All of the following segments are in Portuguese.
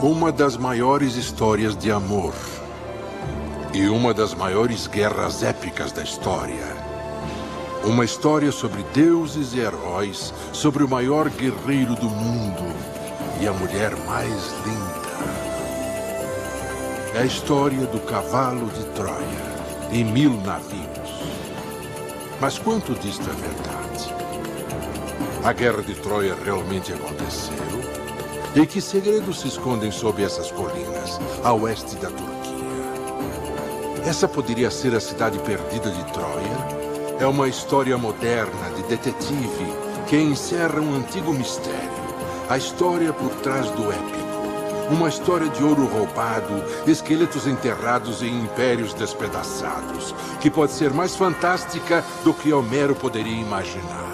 Uma das maiores histórias de amor. E uma das maiores guerras épicas da história. Uma história sobre deuses e heróis, sobre o maior guerreiro do mundo e a mulher mais linda. É a história do cavalo de Troia e 1000 navios. Mas quanto disto é verdade? A guerra de Troia realmente aconteceu? E que segredos se escondem sob essas colinas, a oeste da Turquia? Essa poderia ser a cidade perdida de Troia? É uma história moderna de detetive que encerra um antigo mistério. A história por trás do épico. Uma história de ouro roubado, esqueletos enterrados e impérios despedaçados, que pode ser mais fantástica do que Homero poderia imaginar.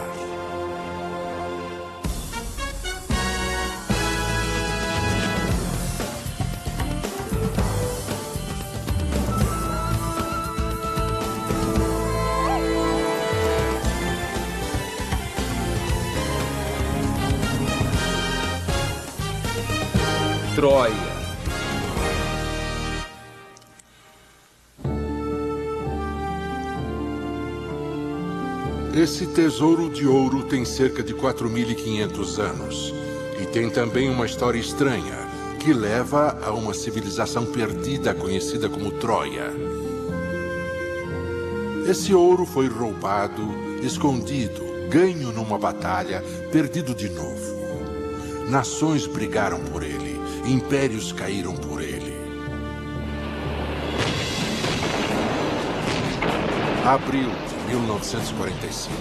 Troia. Esse tesouro de ouro tem cerca de 4.500 anos. E tem também uma história estranha, que leva a uma civilização perdida conhecida como Troia. Esse ouro foi roubado, escondido, ganho numa batalha, perdido de novo. Nações brigaram por ele, impérios caíram por ele. Abril de 1945.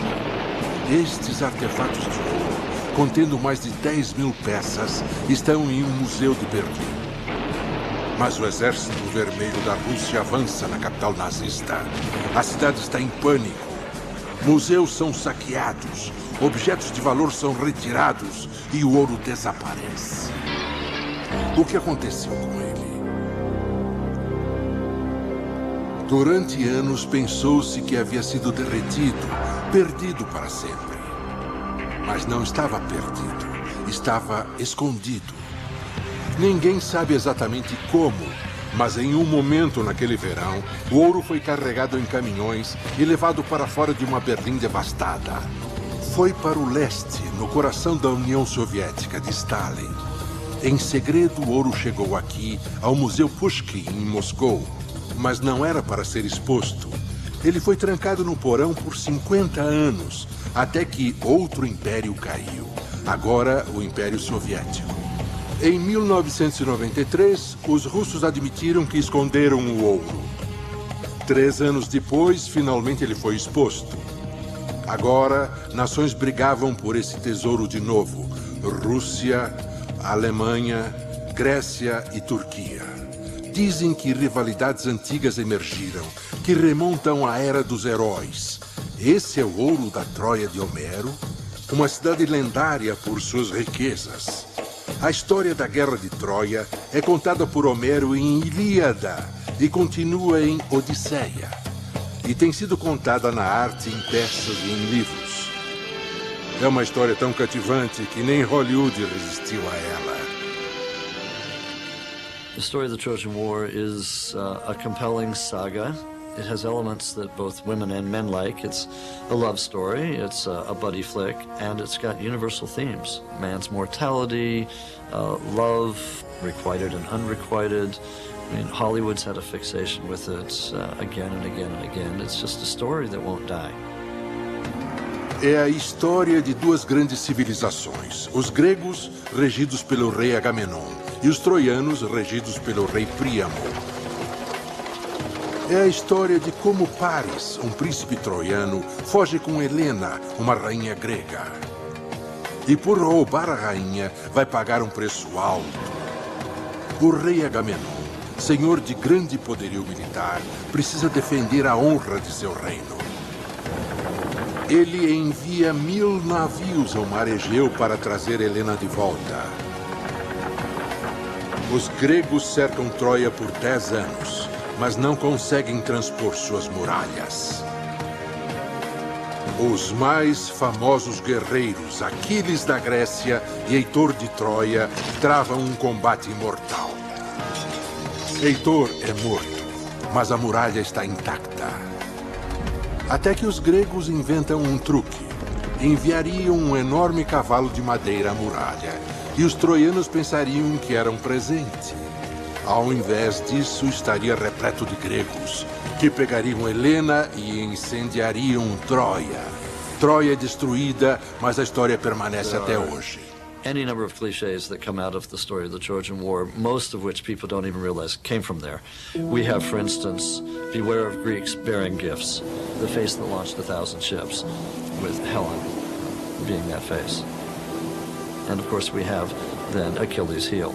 Estes artefatos de ouro, contendo mais de 10.000 peças, estão em um museu de Berlim. Mas o Exército Vermelho da Rússia avança na capital nazista. A cidade está em pânico. Museus são saqueados, objetos de valor são retirados e o ouro desaparece. O que aconteceu com ele? Durante anos pensou-se que havia sido derretido, perdido para sempre. Mas não estava perdido, estava escondido. Ninguém sabe exatamente como, mas em um momento naquele verão, o ouro foi carregado em caminhões e levado para fora de uma Berlim devastada. Foi para o leste, no coração da União Soviética de Stalin. Em segredo, o ouro chegou aqui, ao Museu Pushkin, em Moscou. Mas não era para ser exposto. Ele foi trancado no porão por 50 anos, até que outro império caiu. Agora, o Império Soviético. Em 1993, os russos admitiram que esconderam o ouro. 3 anos depois, finalmente ele foi exposto. Agora, nações brigavam por esse tesouro de novo. Rússia, Alemanha, Grécia e Turquia. Dizem que rivalidades antigas emergiram, que remontam à Era dos Heróis. Esse é o ouro da Troia de Homero, uma cidade lendária por suas riquezas. A história da Guerra de Troia é contada por Homero em Ilíada e continua em Odisseia. E tem sido contada na arte, em peças e em livros. É uma história tão cativante que nem Hollywood resistiu a ela. The story of the Trojan War is a compelling saga. It has elements that both women and men like. It's a love story, it's a buddy flick, and it's got universal themes. Man's mortality, love, requited and unrequited. I mean, Hollywood's had a fixation with it again and again and again. It's just a story that won't die. É a história de duas grandes civilizações. Os gregos, regidos pelo rei Agamenon, e os troianos, regidos pelo rei Príamo. É a história de como Paris, um príncipe troiano, foge com Helena, uma rainha grega. E por roubar a rainha, vai pagar um preço alto. O rei Agamenon, senhor de grande poderio militar, precisa defender a honra de seu reino. Ele envia 1000 navios ao mar Egeu para trazer Helena de volta. Os gregos cercam Troia por 10 anos, mas não conseguem transpor suas muralhas. Os mais famosos guerreiros, Aquiles da Grécia e Heitor de Troia, travam um combate imortal. Heitor é morto, mas a muralha está intacta. Até que os gregos inventam um truque. Enviariam um enorme cavalo de madeira à muralha, e os troianos pensariam que era um presente. Ao invés disso, estaria repleto de gregos, que pegariam Helena e incendiariam Troia. Troia é destruída, mas a história permanece até hoje. Any number of cliches that come out of the story of the Trojan War, most of which people don't even realize came from there. We have, for instance, beware of Greeks bearing gifts, the face that launched 1,000 ships, with Helen being that face. And of course we have then Achilles' heel.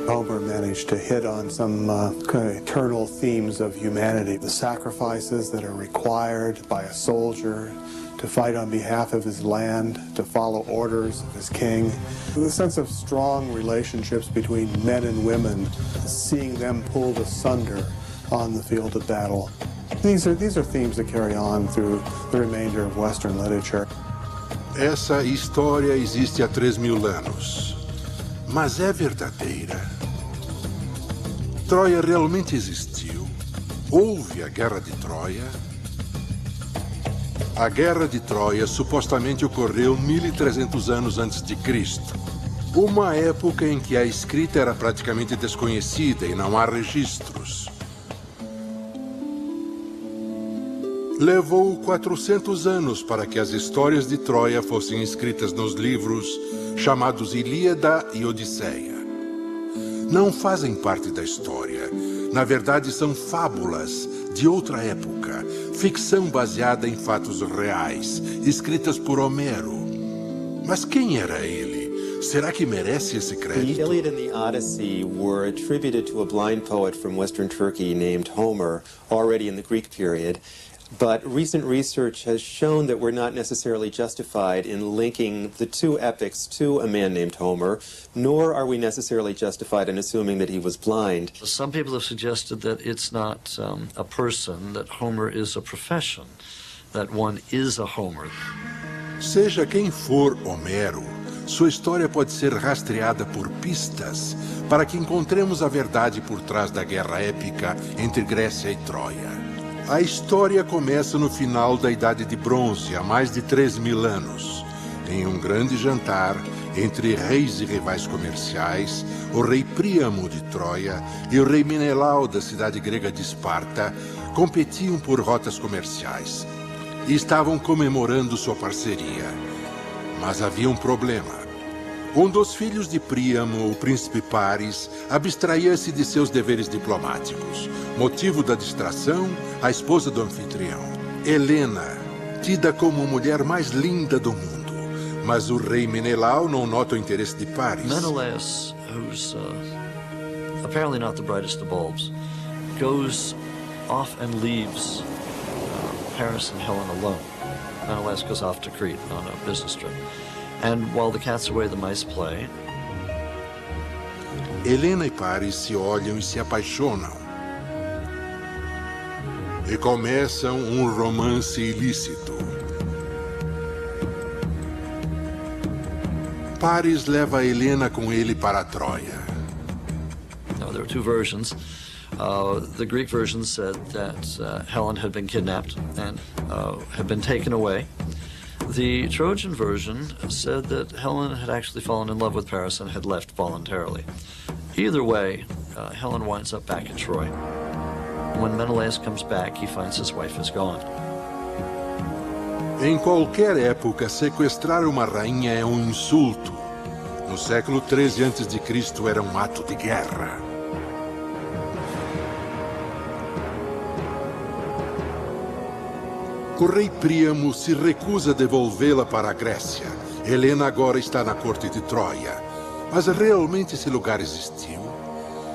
Homer managed to hit on some kind of eternal themes of humanity, the sacrifices that are required by a soldier to fight on behalf of his land, to follow orders of his king. The sense of strong relationships between men and women, seeing them pulled asunder on the field of battle. These are themes that carry on through the remainder of Western literature. Essa história existe há 3.000 anos, mas é verdadeira. Troia realmente existiu? Houve a Guerra de Troia? A Guerra de Troia supostamente ocorreu 1.300 anos antes de Cristo. Uma época em que a escrita era praticamente desconhecida e não há registros. Levou 400 anos para que as histórias de Troia fossem escritas nos livros chamados Ilíada e Odisseia. Não fazem parte da história. Na verdade, são fábulas de outra época, ficção baseada em fatos reais, escritas por Homero. Mas quem era ele? Será que merece esse crédito? The Iliad and the Odyssey were attributed to a blind poet from Western Turkey named Homer, already in the Greek period. But recent research has shown that we're not necessarily justified in linking the two epics to a man named Homer, nor are we necessarily justified in assuming that he was blind. Some people have suggested that it's not a person, that Homer is a profession, that one is a Homer. Seja quem for Homero, sua história pode ser rastreada por pistas para que encontremos a verdade por trás da guerra épica entre Grécia e Troia. A história começa no final da Idade de Bronze, há mais de 3.000 anos. Em um grande jantar entre reis e rivais comerciais, o rei Príamo de Troia e o rei Menelau da cidade grega de Esparta competiam por rotas comerciais e estavam comemorando sua parceria. Mas havia um problema. Um dos filhos de Príamo, o príncipe Paris, abstraía-se de seus deveres diplomáticos. Motivo da distração, a esposa do anfitrião, Helena, tida como a mulher mais linda do mundo. Mas o rei Menelau não nota o interesse de Paris. Menelaus, who's apparently not the brightest of bulbs, goes off and leaves Paris and Helen alone. Menelaus goes off to Crete on a business trip. And while the cat's away, the mice play. Helena e Paris se olham e se apaixonam. E começam um romance ilícito. Paris leva Helena com ele para Troia. Now, there are two versions. The Greek version said that Helen had been kidnapped and had been taken away. The Trojan version said that Helen had actually fallen in love with Paris and had left voluntarily. Either way, Helen winds up back in Troy. When Menelaus comes back, he finds his wife is gone. Em qualquer época, sequestrar uma rainha é um insulto. No século 13 a.C. era um ato de guerra. O rei Príamo se recusa a devolvê-la para a Grécia. Helena agora está na corte de Troia. Mas realmente esse lugar existiu?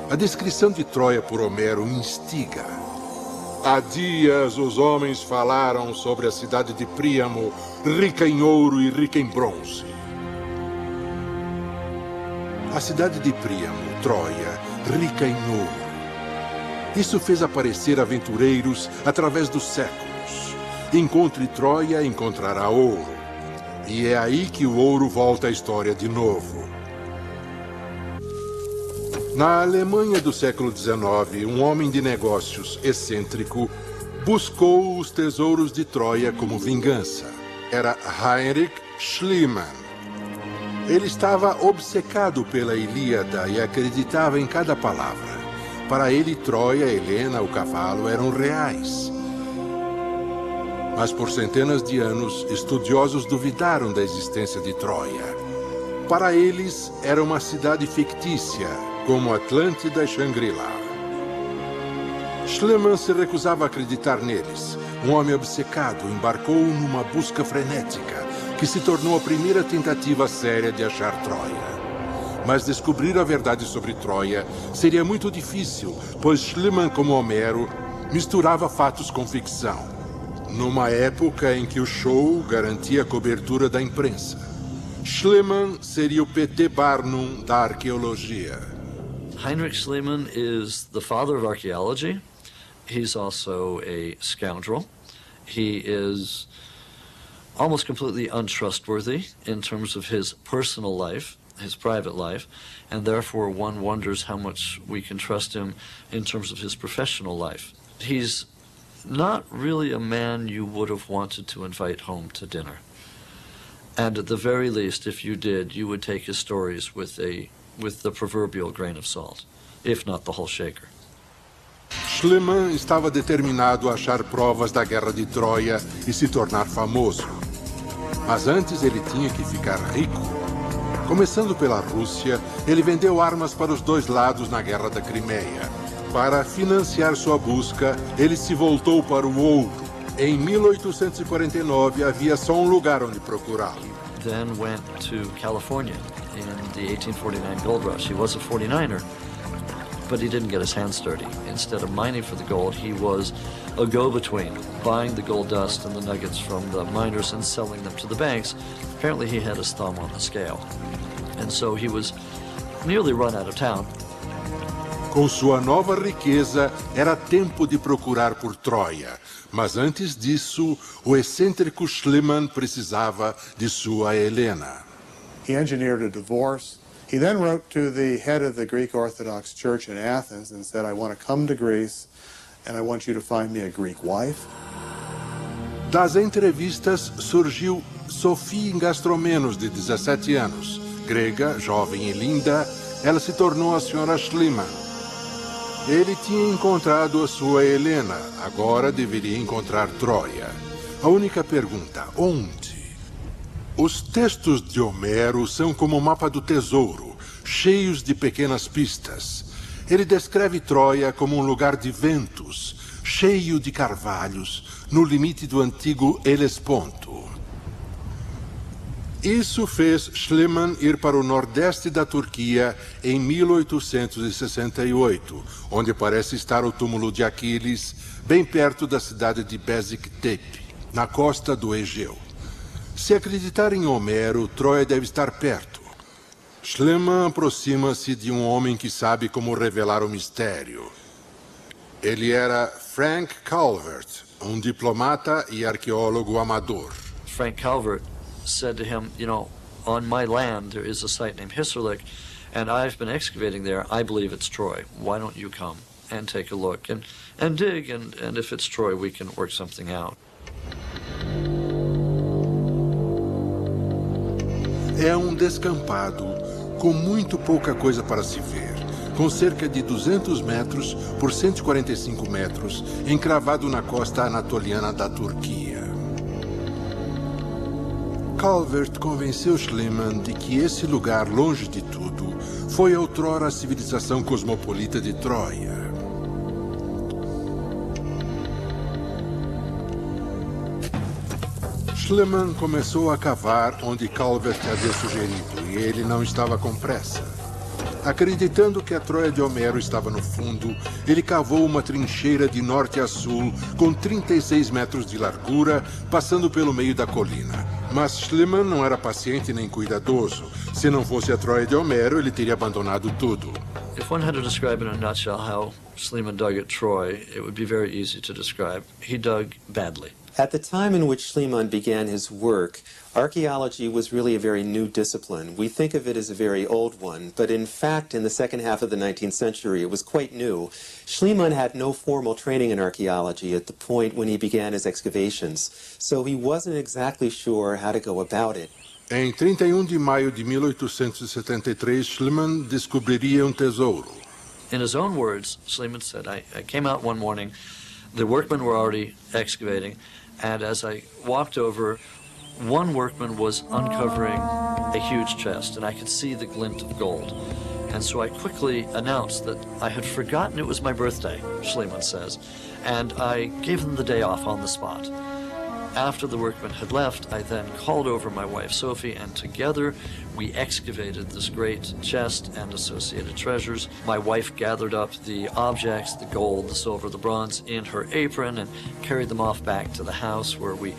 A descrição de Troia por Homero instiga. Há dias os homens falaram sobre a cidade de Príamo, rica em ouro e rica em bronze. A cidade de Príamo, Troia, rica em ouro. Isso fez aparecer aventureiros através dos séculos. Encontre Troia, encontrará ouro. E é aí que o ouro volta à história de novo. Na Alemanha do século XIX, um homem de negócios excêntrico buscou os tesouros de Troia como vingança. Era Heinrich Schliemann. Ele estava obcecado pela Ilíada e acreditava em cada palavra. Para ele, Troia, Helena, o cavalo eram reais. Mas por centenas de anos, estudiosos duvidaram da existência de Troia. Para eles, era uma cidade fictícia, como Atlântida e Shangri-La. Schliemann se recusava a acreditar neles. Um homem obcecado embarcou numa busca frenética, que se tornou a primeira tentativa séria de achar Troia. Mas descobrir a verdade sobre Troia seria muito difícil, pois Schliemann, como Homero, misturava fatos com ficção. Numa época em que o show garantia a cobertura da imprensa. Schliemann seria o P.T. Barnum da arqueologia. Heinrich Schliemann is the father of archaeology. He's also a scoundrel. He is almost completely untrustworthy in terms of his personal life, his private life, and therefore one wonders how much we can trust him in terms of his professional life. He's not really a man you would have wanted to invite home to dinner. And at the very least, if you did, you would take his stories with the proverbial grain of salt, if not the whole shaker. Schliemann estava determinado a achar provas da Guerra de Troia e se tornar famoso. Mas antes ele tinha que ficar rico. Começando pela Rússia, ele vendeu armas para os dois lados na Guerra da Crimeia. Para financiar sua busca, ele se voltou para o ouro. Em 1849, havia só um lugar onde procurá-lo. Then went to California in the 1849 gold rush. He was a 49er, but he didn't get his hands dirty. Instead of mining for the gold, he was a go-between, buying the gold dust and the nuggets from the miners and selling them to the banks. Apparently he had his thumb on the scale. And so he was nearly run out of town. Com sua nova riqueza, era tempo de procurar por Troia. Mas antes disso, o excêntrico Schliemann precisava de sua Helena. He engineered a divorce. He then wrote to the head of the Greek Orthodox Church in Athens and said, I want to come to Greece and I want you to find me a Greek wife. Das entrevistas surgiu Sofia Gastromenos, de 17 anos. Grega, jovem e linda, ela se tornou a senhora Schliemann. Ele tinha encontrado a sua Helena, agora deveria encontrar Troia. A única pergunta, onde? Os textos de Homero são como o mapa do tesouro, cheios de pequenas pistas. Ele descreve Troia como um lugar de ventos, cheio de carvalhos, no limite do antigo Helesponto. Isso fez Schliemann ir para o nordeste da Turquia em 1868, onde parece estar o túmulo de Aquiles, bem perto da cidade de Beziktepe, na costa do Egeu. Se acreditar em Homero, Troia deve estar perto. Schliemann aproxima-se de um homem que sabe como revelar o mistério. Ele era Frank Calvert, um diplomata e arqueólogo amador. Frank Calvert said to him, you know, on my land there is a site named Hisarlik, and I've been excavating there. I believe it's Troy. Why don't you come and take a look and dig, and if it's Troy, we can work something out. É um descampado com muito pouca coisa para se ver, com cerca de 200 metros por 145 metros, encravado na costa anatoliana da Turquia. Calvert convenceu Schliemann de que esse lugar, longe de tudo, foi outrora a civilização cosmopolita de Troia. Schliemann começou a cavar onde Calvert havia sugerido, e ele não estava com pressa. Acreditando que a Troia de Homero estava no fundo, ele cavou uma trincheira de norte a sul, com 36 metros de largura, passando pelo meio da colina. Mas Schliemann não era paciente nem cuidadoso. Se não fosse a Troia de Homero, ele teria abandonado tudo. If one had to describe in a nutshell how Schliemann dug at Troy, it would be very easy to describe. He dug badly. At the time in which Schliemann began his work, archaeology was really a very new discipline. We think of it as a very old one, but in fact, in the second half of the 19th century, it was quite new. Schliemann had no formal training in archaeology at the point when he began his excavations, so he wasn't exactly sure how to go about it. Em 31 de maio de 1873, Schliemann descobriria tesouro. In his own words, Schliemann said, I came out one morning, the workmen were already excavating, and as I walked over, one workman was uncovering a huge chest, and I could see the glint of gold. And so I quickly announced that I had forgotten it was my birthday, Schliemann says, and I gave them the day off on the spot. After the workmen had left, I then called over my wife Sophie, and together we excavated this great chest and associated treasures. My wife gathered up the objects, the gold, the silver, the bronze, in her apron and carried them off back to the house, where we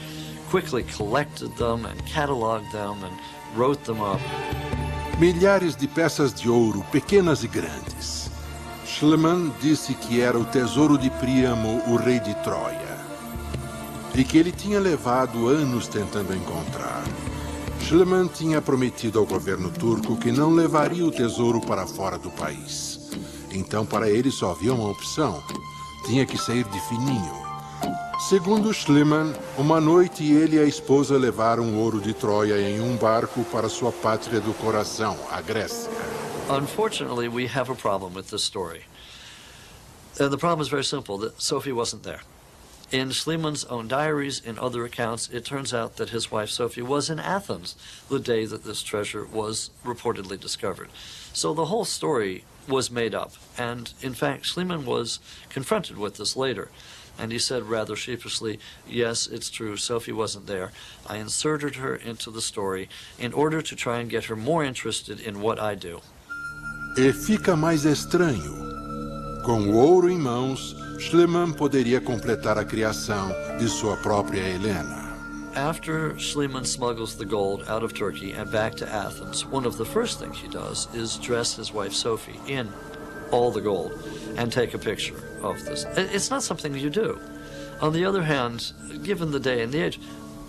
quickly collected them and cataloged them and wrote them up. Milhares de peças de ouro, pequenas e grandes. Schliemann disse que era o tesouro de Príamo, o rei de Troia, e que ele tinha levado anos tentando encontrar. Schliemann tinha prometido ao governo turco que não levaria o tesouro para fora do país. Então, para ele, só havia uma opção. Tinha que sair de fininho. Segundo Schliemann, uma noite ele e a esposa levaram o ouro de Troia em barco para sua pátria do coração, a Grécia. Unfortunately, we have a problem with this story. And the problem is very simple, that Sophie wasn't there. In Schliemann's own diaries, in other accounts, it turns out that his wife Sophie was in Athens the day that this treasure was reportedly discovered. So the whole story was made up. And in fact, Schliemann was confronted with this later. And he said rather sheepishly, yes, it's true, Sophie wasn't there. I inserted her into the story in order to try and get her more interested in what I do. E fica mais estranho. Com o ouro em mãos, Schliemann poderia completar a criação de sua própria Helena. After Schliemann smuggles the gold out of Turkey and back to Athens, one of the first things he does is dress his wife Sophie in all the gold and take a picture of this. It's not something you do. On the other hand, given the day and the age,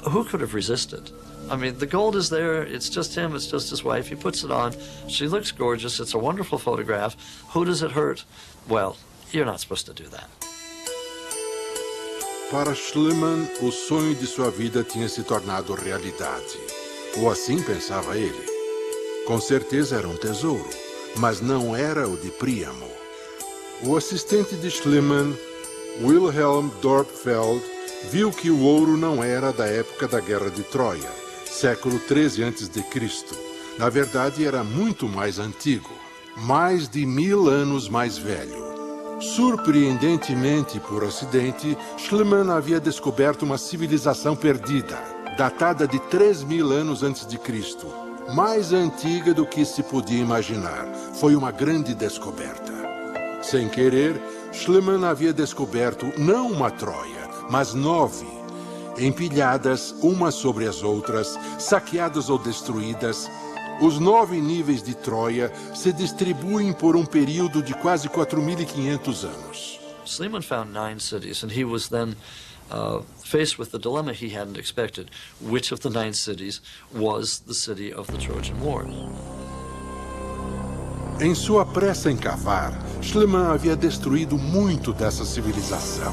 who could have resisted? I mean, the gold is there, it's just him, it's just his wife, he puts it on, she looks gorgeous, it's a wonderful photograph. Who does it hurt? Well, you're not supposed to do that. Para Schliemann, o sonho de sua vida tinha se tornado realidade. Ou assim pensava ele. Com certeza era tesouro, mas não era o de Príamo. O assistente de Schliemann, Wilhelm Dorpfeld, viu que o ouro não era da época da Guerra de Troia, século 13 a.C. Na verdade, era muito mais antigo, mais de 1000 anos mais velho. Surpreendentemente, por acidente, Schliemann havia descoberto uma civilização perdida, datada de 3000 anos antes de Cristo, mais antiga do que se podia imaginar. Foi uma grande descoberta. Sem querer, Schliemann havia descoberto não uma Troia, mas 9, empilhadas umas sobre as outras, saqueadas ou destruídas. Os 9 níveis de Troia se distribuem por período de quase 4.500 anos. Schliemann found 9 cities, and he was then faced with the dilemma he hadn't expected. Which of the 9 cities was the city of the Trojan War? Em sua pressa em cavar, Schliemann havia destruído muito dessa civilização.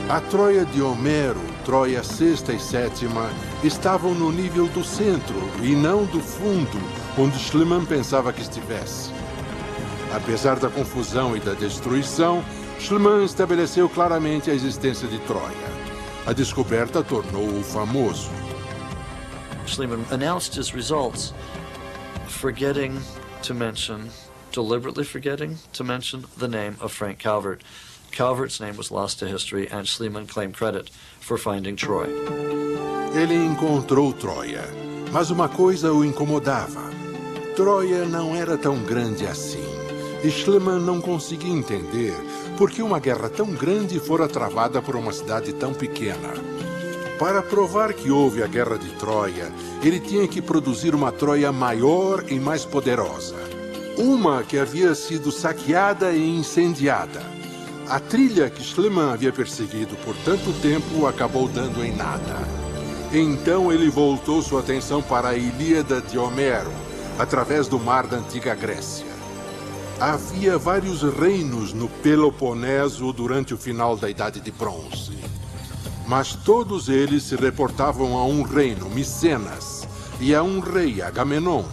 A Troia de Homero, Troia sexta e sétima, estavam no nível do centro e não do fundo, onde Schliemann pensava que estivesse. Apesar da confusão e da destruição, Schliemann estabeleceu claramente a existência de Troia. A descoberta tornou-o famoso. Schliemann announced his results, deliberately forgetting to mention the name of Frank Calvert. Calvert's name was lost to history, and Schliemann claimed credit for finding Troy. Ele encontrou Troia, mas uma coisa o incomodava. Troia não era tão grande assim, e Schliemann não conseguia entender por que uma guerra tão grande fora travada por uma cidade tão pequena. Para provar que houve a Guerra de Troia, ele tinha que produzir uma Troia maior e mais poderosa. Uma que havia sido saqueada e incendiada. A trilha que Schliemann havia perseguido por tanto tempo acabou dando em nada. Então ele voltou sua atenção para a Ilíada de Homero, através do mar da antiga Grécia. Havia vários reinos no Peloponeso durante o final da Idade de Bronze. Mas todos eles se reportavam a um reino, Micenas, e a um rei, Agamenon.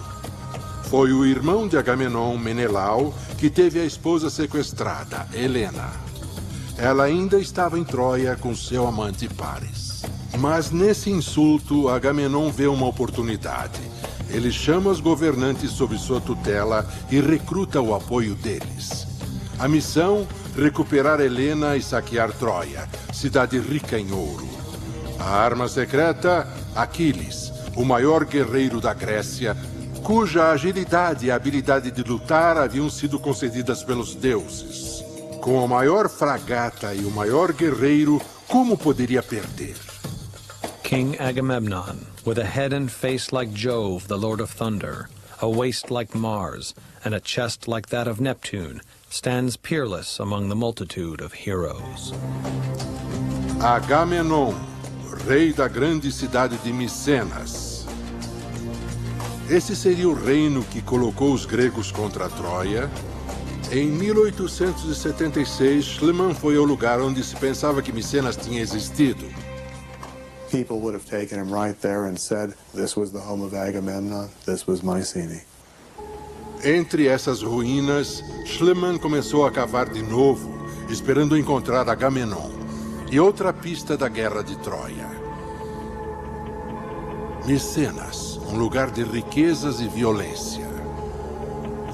Foi o irmão de Agamenon, Menelau, que teve a esposa sequestrada, Helena. Ela ainda estava em Troia com seu amante Paris. Mas nesse insulto, Agamenon vê uma oportunidade. Ele chama os governantes sob sua tutela e recruta o apoio deles. A missão: recuperar Helena e saquear Troia, cidade rica em ouro. A arma secreta: Aquiles, o maior guerreiro da Grécia, cuja agilidade e habilidade de lutar haviam sido concedidas pelos deuses. Com a maior fragata e o maior guerreiro, como poderia perder? King Agamemnon, with a head and face like Jove, the Lord of Thunder, a waist like Mars, and a chest like that of Neptune, stands peerless among the multitude of heroes. Agamenon, rei da grande cidade de Micenas. Esse seria o reino que colocou os gregos contra a Troia. Em 1876, Schliemann foi ao lugar onde se pensava que Micenas tinha existido. People would have taken him right there and said, this was the home of Agamemnon, this was Mycenae. Entre essas ruínas, Schliemann começou a cavar de novo, esperando encontrar Agamenon e outra pista da guerra de Troia. Micenas, um lugar de riquezas e violência.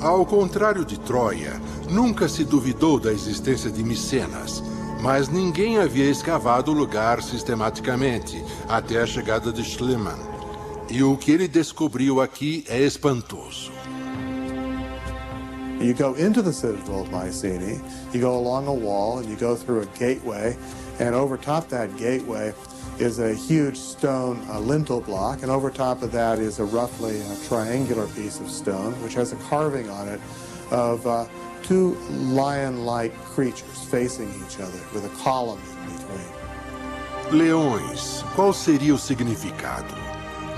Ao contrário de Troia, nunca se duvidou da existência de Micenas, mas ninguém havia escavado o lugar sistematicamente até a chegada de Schliemann. E o que ele descobriu aqui é espantoso. You go into the citadel of Mycenae, you go along a wall, and you go through a gateway, and over top that gateway is a huge stone lintel block, and over top of that is a roughly triangular piece of stone, which has a carving on it of two lion-like creatures facing each other with a column in between. Leões. Qual seria o significado?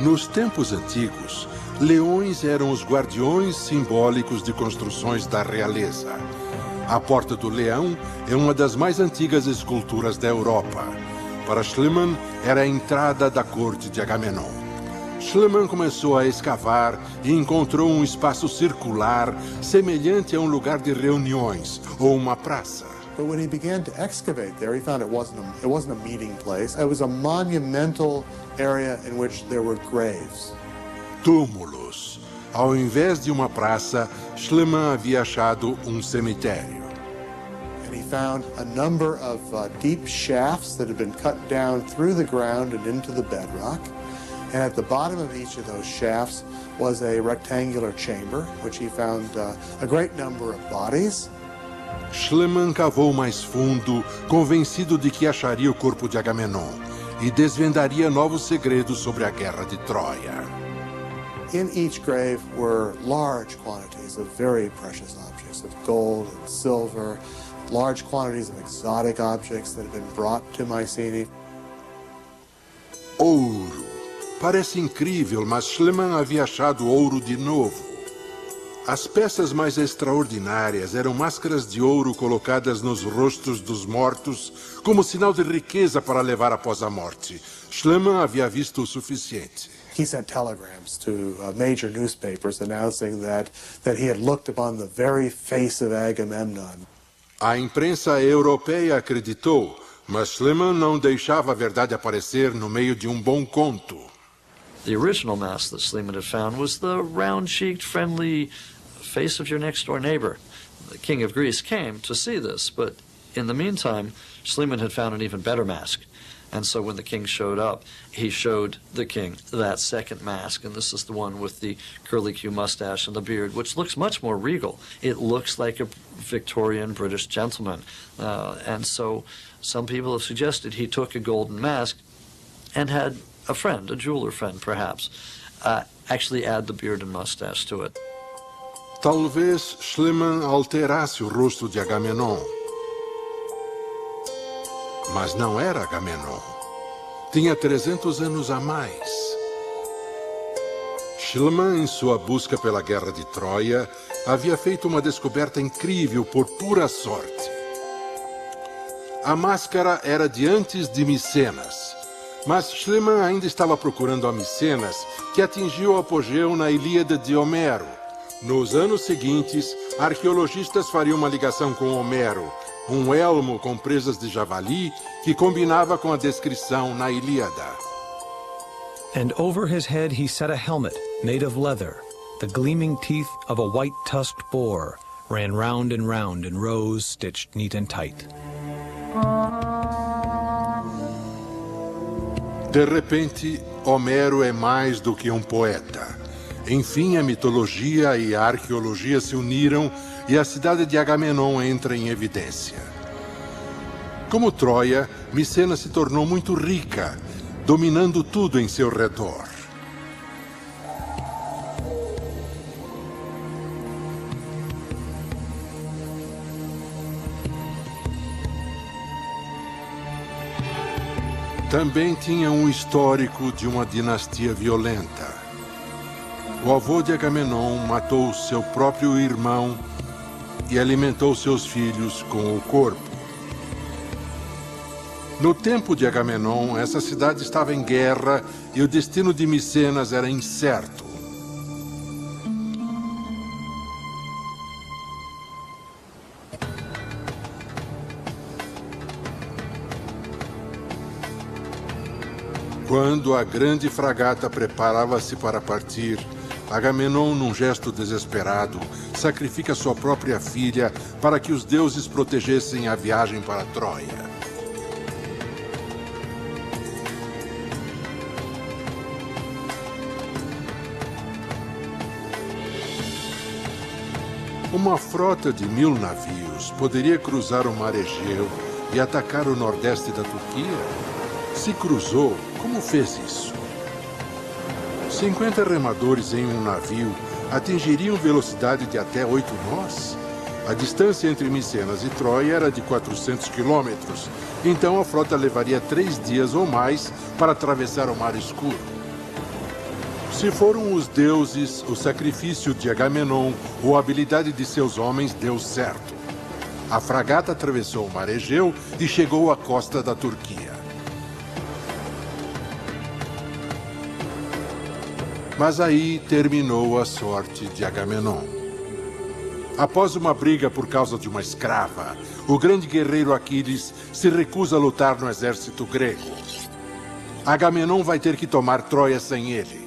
Nos tempos antigos, leões eram os guardiões simbólicos de construções da realeza. A Porta do Leão é uma das mais antigas esculturas da Europa. Para Schliemann, era a entrada da corte de Agamenon. Schliemann começou a escavar e encontrou um espaço circular semelhante a um lugar de reuniões ou uma praça. But when he began to excavate there, he found it wasn't a meeting place. It was a monumental area in which there were graves. Túmulos. Ao invés de uma praça, Schliemann havia achado um cemitério. And he found a number of deep shafts that had been cut down through the ground and into the bedrock. And at the bottom of each of those shafts was a rectangular chamber, which he found a great number of bodies. Schliemann cavou mais fundo, convencido de que acharia o corpo de Agamenon e desvendaria novos segredos sobre a guerra de Troia. In each grave were large quantities of very precious objects, of gold and silver, large quantities of exotic objects that had been brought to Mycenae. Ouro. Parece incrível, mas Schliemann havia achado ouro de novo. As peças mais extraordinárias eram máscaras de ouro colocadas nos rostos dos mortos como sinal de riqueza para levar após a morte. Schliemann havia visto o suficiente. He sent telegrams to major newspapers announcing that he had looked upon the very face of Agamemnon. A imprensa europeia acreditou, mas Schliemann não deixava a verdade aparecer no meio de um bom conto. The original mask that Schliemann had found was the round-cheeked, friendly face of your next-door neighbor. The king of Greece came to see this, but in the meantime, Schliemann had found an even better mask. And so when the king showed up, he showed the king that second mask, and this is the one with the curly-Q mustache and the beard, which looks much more regal. It looks like a Victorian British gentleman. And so some people have suggested he took a golden mask and had a friend, a jeweler friend perhaps, actually add the beard and mustache to it. Talvez Schliemann alterasse o rosto de Agamenon. Mas não era Agamenon. Tinha 300 anos a mais. Schliemann, em sua busca pela Guerra de Troia, havia feito uma descoberta incrível por pura sorte. A máscara era de antes de Micenas, mas Schliemann ainda estava procurando a Micenas, que atingiu o apogeu na Ilíada de Homero. Nos anos seguintes, arqueologistas fariam uma ligação com Homero, um elmo com presas de javali que combinava com a descrição na Ilíada. And over his head he set a helmet made of leather. The gleaming teeth of a white-tusked boar ran round and round in rows stitched neat and tight. De repente, Homero é mais do que um poeta. Enfim, a mitologia e a arqueologia se uniram e a cidade de Agamenon entra em evidência. Como Troia, Micenas se tornou muito rica, dominando tudo em seu redor. Também tinha um histórico de uma dinastia violenta. O avô de Agamenon matou seu próprio irmão e alimentou seus filhos com o corpo. No tempo de Agamenon, essa cidade estava em guerra e o destino de Micenas era incerto. Quando a grande fragata preparava-se para partir, Agamenon, num gesto desesperado, sacrifica sua própria filha para que os deuses protegessem a viagem para Troia. Uma frota de 1000 navios poderia cruzar o Mar Egeu e atacar o nordeste da Turquia? Se cruzou, como fez isso? 50 remadores em um navio atingiriam velocidade de até 8 nós? A distância entre Micenas e Troia era de 400 quilômetros, então a frota levaria 3 dias ou mais para atravessar o Mar Escuro. Se foram os deuses, o sacrifício de Agamenon ou a habilidade de seus homens deu certo. A fragata atravessou o Mar Egeu e chegou à costa da Turquia. Mas aí terminou a sorte de Agamenon. Após uma briga por causa de uma escrava, o grande guerreiro Aquiles se recusa a lutar no exército grego. Agamenon vai ter que tomar Troia sem ele.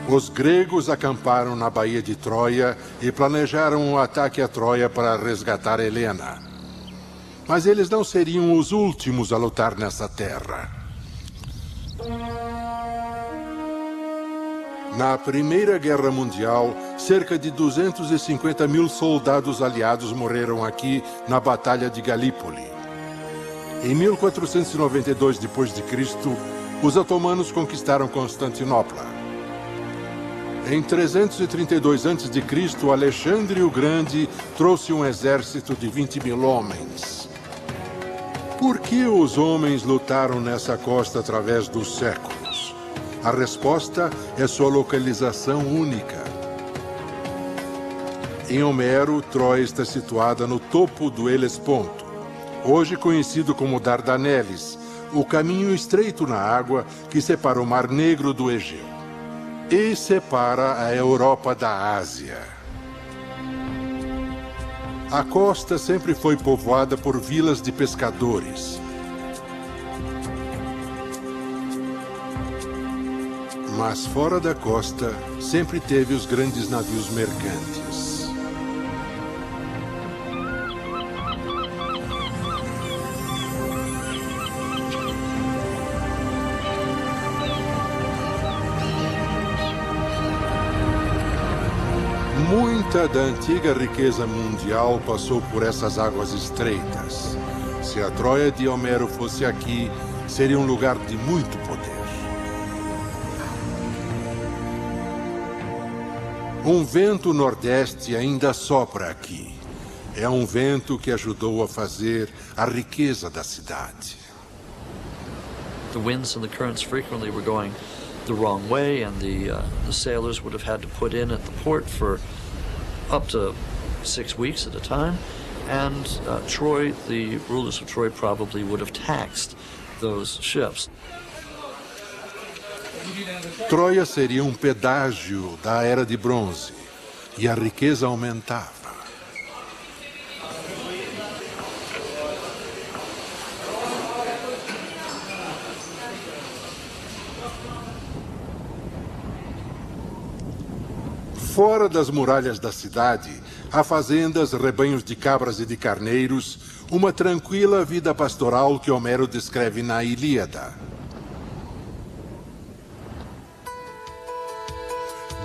Os gregos acamparam na Baía de Troia e planejaram um ataque a Troia para resgatar Helena. Mas eles não seriam os últimos a lutar nessa terra. Na Primeira Guerra Mundial, cerca de 250 mil soldados aliados morreram aqui na Batalha de Galípoli. Em 1492 d.C., os otomanos conquistaram Constantinopla. Em 332 a.C., Alexandre o Grande trouxe um exército de 20 mil homens. Por que os homens lutaram nessa costa através dos séculos? A resposta é sua localização única. Em Homero, Troia está situada no topo do Helesponto, hoje conhecido como Dardaneles, o caminho estreito na água que separa o Mar Negro do Egeu e separa a Europa da Ásia. A costa sempre foi povoada por vilas de pescadores. Mas fora da costa, sempre teve os grandes navios mercantes. Muita da antiga riqueza mundial passou por essas águas estreitas. Se a Troia de Homero fosse aqui, seria um lugar de muito poder. Um vento nordeste ainda sopra aqui. É um vento que ajudou a fazer a riqueza da cidade. The winds and the currents frequently were going the wrong way, and the sailors would have had to put in at the port for up to 6 weeks at a time. And Troy, the rulers of Troy, probably would have taxed those ships. Troia seria um pedágio da Era de Bronze e a riqueza aumentava. Fora das muralhas da cidade, há fazendas, rebanhos de cabras e de carneiros, uma tranquila vida pastoral que Homero descreve na Ilíada.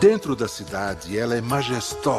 Dentro da cidade, ela é majestosa.